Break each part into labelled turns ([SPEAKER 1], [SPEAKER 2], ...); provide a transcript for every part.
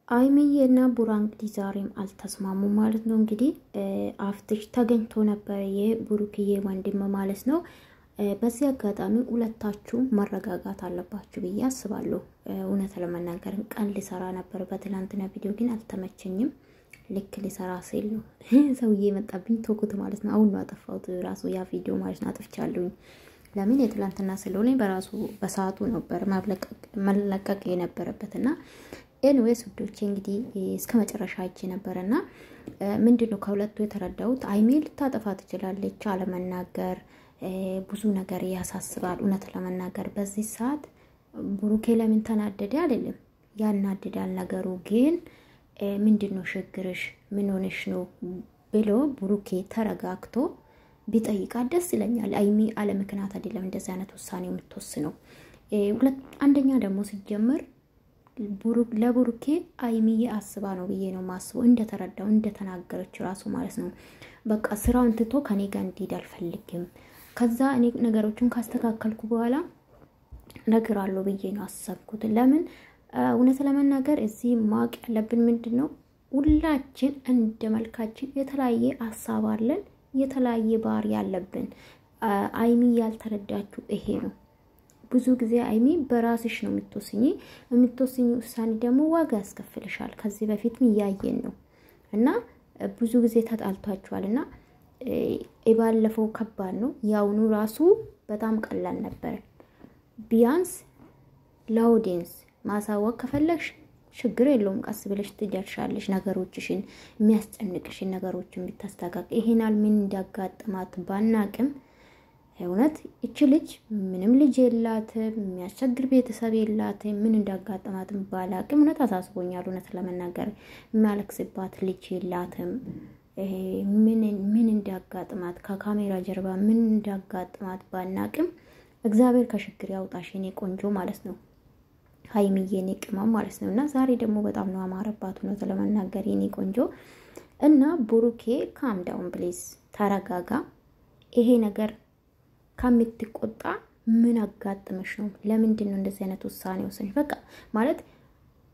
[SPEAKER 1] አይሚዬና ቡራ እንግዲህ ዛሬም አልተስማሙ ማለት ነው። እንግዲህ አፍትሽ ተገኝቶ ነበር የቡሩክዬ ወንድም ማለት ነው። በዚህ አጋጣሚ ሁለታችሁ መረጋጋት አለባችሁ ብዬ አስባለሁ። እውነት ለመናገር ቀን ሊሰራ ነበር በትናንትና ቪዲዮ ግን አልተመቸኝም። ልክ ሊሰራ ሲል ነው ሰውዬ መጣብኝ ተውኩት ማለት ነው። አሁን ነው አጠፋሁት ራሱ ያ ቪዲዮ ማለት ነው አጥፍቻለሁኝ። ለምን የትላንትና ስለሆነ በራሱ በሰዓቱ ነበር መለቀቅ የነበረበትና ኤንዌስ ውዶቼ እንግዲህ እስከ መጨረሻ አይቼ ነበርና ምንድነው ከሁለቱ የተረዳሁት አይሚ ልታጠፋ ትችላለች አለመናገር ብዙ ነገር ያሳስባል። እውነት ለመናገር በዚህ ሰዓት ብሩኬ ለምን ተናደደ አይደለም ያናደዳል ነገሩ ግን ምንድነው ችግርሽ ምን ሆነሽ ነው ብሎ ብሩኬ ተረጋግቶ ቢጠይቃት ደስ ይለኛል። አይሚ አለ ምክንያት አይደለም እንደዚህ አይነት ውሳኔ የምትወስነው። አንደኛ ደግሞ ሲጀመር ለቡሩኬ አይሚዬ አስባ ነው ብዬ ነው ማስበው እንደተረዳው እንደተናገረች ራሱ ማለት ነው። በቃ ስራውን ትቶ ከኔ ጋር እንዲሄድ አልፈልግም ከዛ እኔ ነገሮችን ካስተካከልኩ በኋላ ነግራለሁ ብዬ ነው አሰብኩት። ለምን እውነት ለመናገር እዚህ ማቅ ያለብን ምንድነው ሁላችን እንደመልካችን የተለያየ ሐሳብ አለን የተለያየ ባህሪ ያለብን። አይሚ ያልተረዳችሁ ይሄ ነው። ብዙ ጊዜ አይሚ በራስሽ ነው የምትወስኚ ውሳኔ ደግሞ ዋጋ ያስከፍልሻል። ከዚህ በፊትም ያየን ነው እና ብዙ ጊዜ ተጣልቷችኋልና ባለፈው ከባድ ነው ያውኑ ራሱ በጣም ቀላል ነበር። ቢያንስ ለኦዲየንስ ማሳወቅ ከፈለግሽ ችግር የለውም ቀስ ብለሽ ትደርሻለሽ ነገሮችሽን የሚያስጨንቅሽን ነገሮችን ብታስተካክል ይሄናል ምን እንዳጋጥማት ባናቅም እውነት እቺ ልጅ ምንም ልጅ የላትም የሚያስቸግር ቤተሰብ የላትም ምን እንዳጋጥማት ባላቅም እውነት አሳስቦኛል። እውነት ለመናገር የሚያለቅስባት ልጅ የላትም ምን እንዳጋጥማት ከካሜራ ጀርባ ምን እንዳጋጥማት ባናቅም እግዚአብሔር ከችግር ያውጣሽ የኔ ቆንጆ ማለት ነው ሃይሚዬ የኔ ቅመም ማለት ነውና ዛሬ ደግሞ በጣም ነው አማረባት እውነት ለመናገር የኔ ቆንጆ እና ብሩኬ ካም ዳውን ፕሊዝ ተረጋጋ። ይሄ ነገር ከምትቆጣ ምን አጋጥመሽ ነው ለምንድን ነው እንደዚህ አይነት ውሳኔ ወሰንሽ? በቃ ማለት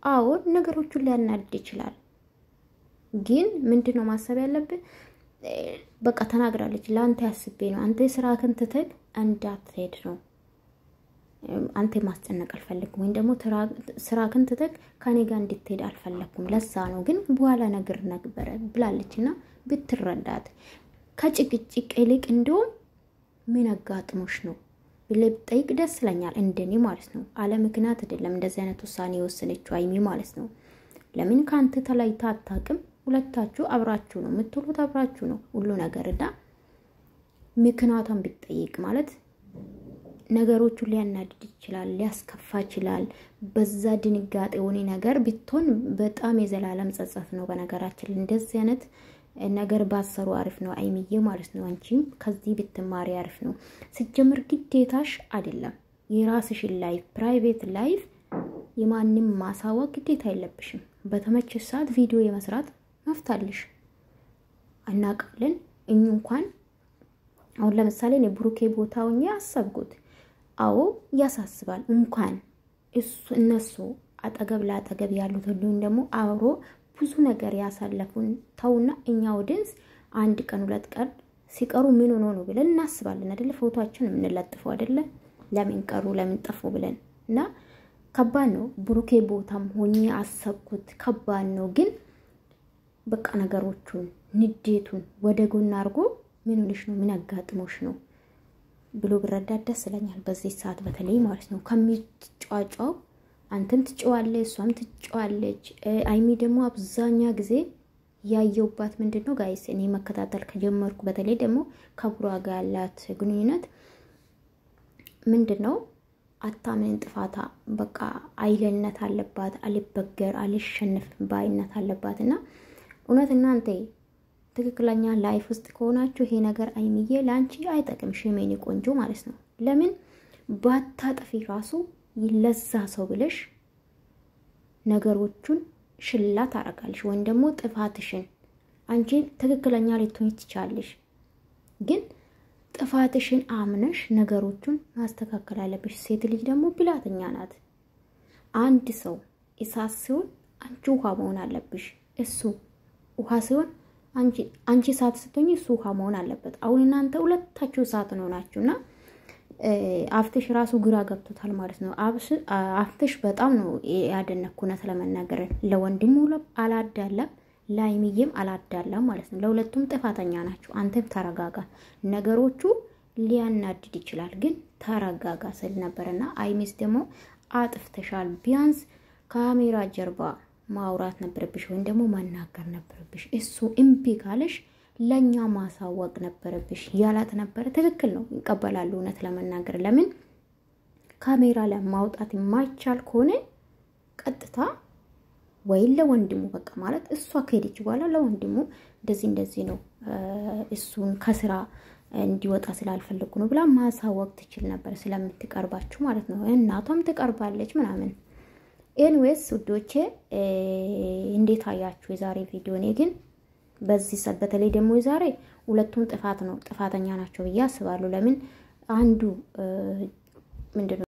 [SPEAKER 1] አዎ ነገሮቹን ሊያናድድ ይችላል ግን ምንድነው ማሰብ ያለብን በቃ ተናግራለች ላንተ ያስቤ ነው አንተ ስራህን ትተህ እንዳትሄድ ነው አንተ ማስጨነቅ አልፈልግም ወይ ደግሞ ስራህን ትተህ ከኔ ጋር እንድትሄድ አልፈልኩም ለዛ ነው ግን በኋላ ነገር ነበር ብላለችና ብትረዳት ከጭቅጭቅ ይልቅ እንደውም ምን አጋጥሞሽ ነው ብለብጠይቅ ደስ ይለኛል እንደኔ ማለት ነው። አለ ምክንያት አይደለም እንደዚህ አይነት ውሳኔ ወሰነችው አይሚ ማለት ነው። ለምን ካንተ ተለይታ አታውቅም ሁለታችሁ አብራችሁ ነው የምትሉት አብራችሁ ነው ሁሉ ነገርዳ ምክንያቱም ቢጠይቅ ማለት ነገሮቹ ሊያናድድ ይችላል ሊያስከፋ ይችላል። በዛ ድንጋጤ ሆነ ነገር ቢቶን በጣም የዘላለም ጸጸት ነው። በነገራችን እንደዚህ አይነት ነገር ባሰሩ አሪፍ ነው አይሚዬ ማለት ነው። አንቺም ከዚህ ብትማሪ አሪፍ ነው። ሲጀምር ግዴታሽ አይደለም የራስሽ ላይፍ ፕራይቬት ላይፍ የማንንም ማሳወቅ ግዴታ የለብሽም። በተመቸሽ ሰዓት ቪዲዮ የመስራት መፍታልሽ አናቃለን እንኳን አሁን ለምሳሌ ነው ብሩኬ ቦታውኛ አሰብኩት አዎ ያሳስባል እንኳን እነሱ አጠገብ ለአጠገብ ያሉት ሁሉ ደግሞ አብሮ ብዙ ነገር ያሳለፉን ተውና እኛ ኦዲየንስ አንድ ቀን ሁለት ቀን ሲቀሩ ምን ሆኖ ነው ብለን እናስባለን አይደለ ፎቶአችን እንለጥፈው አይደለ ለምን ቀሩ ለምን ጠፉ ብለን እና ከባድ ነው። ብሩኬ ቦታም ሆኜ አሰብኩት ከባድ ነው ግን በቃ ነገሮቹን ንዴቱን ወደ ጎን አርጎ ምን ሆነሽ ነው ምን አጋጥሞሽ ነው ብሎ ብረዳት ደስ ይለኛል። በዚህ ሰዓት በተለይ ማለት ነው ከሚጫጫው አንተም ትጫዋለሽ እሷም ትጫዋለች። አይሚ ደግሞ አብዛኛ ጊዜ ያየውባት ምንድነው ጋይስ እኔ መከታተል ከጀመርኩ በተለይ ደግሞ ከቡራ ጋር ያላት ግንኙነት ምንድነው አታምን ጥፋታ በቃ አይለነት አለባት አልበገር አልሸነፍ ባይነት አለባትና እውነት እናንተ ትክክለኛ ላይፍ ውስጥ ከሆናችሁ ይሄ ነገር አይሚዬ ላንቺ አይጠቅምሽም የኔ ቆንጆ ማለት ነው። ለምን ባታጠፊ ራሱ ይለዛ ሰው ብለሽ ነገሮቹን ሽላት አረጋልሽ ወይ ደግሞ ጥፋትሽን አንቺ ትክክለኛ ልትሆኚ ትቻለሽ ግን ጥፋትሽን አምነሽ ነገሮቹን ማስተካከል አለብሽ። ሴት ልጅ ደግሞ ብላተኛ ናት። አንድ ሰው ኢሳሱን አንቺ ውሃ መሆን አለብሽ እሱ ውሃ ሲሆን አንቺ እሳት ስትሆኚ እሱ ውሃ መሆን አለበት አሁን እናንተ ሁለታችሁ እሳት ናችሁና አፍትሽ ራሱ ግራ ገብቶታል ማለት ነው አፍትሽ በጣም ነው ያደነኩነት ለመናገር ለወንድሙ አላዳለም ላይሚዬም አላዳለም ማለት ነው ለሁለቱም ጥፋተኛ ናችሁ አንተም ተረጋጋ ነገሮቹ ሊያናድድ ይችላል ግን ተረጋጋ ስል ነበርና አይሚስ ደግሞ አጥፍተሻል ቢያንስ ካሜራ ጀርባ ማውራት ነበርብሽ ወይ ደግሞ ማናገር ነበርብሽ እሱ እምቢ ካለሽ ለኛ ማሳወቅ ነበርብሽ ያላት ነበር ትክክል ነው ይቀበላሉ እውነት ለመናገር ለምን ካሜራ ላይ ማውጣት የማይቻል ከሆነ ቀጥታ ወይ ለወንድሙ በቃ ማለት እሷ ከሄደች በኋላ ለወንድሙ እንደዚህ ነው እሱን ከስራ እንዲወጣ ስላልፈልኩ ነው ብላ ማሳወቅ ትችል ነበር ስለምትቀርባችሁ ማለት ነው እናቷም ትቀርባለች ምናምን ኤንዌስ ውዶቼ እንዴት አያችሁ የዛሬ ቪዲዮ እኔ ግን በዚህ በተለይ ደግሞ የዛሬ ሁለቱም ጥፋተኛ ናቸው ብዬ አስባለሁ ለምን አንዱ ምንድነው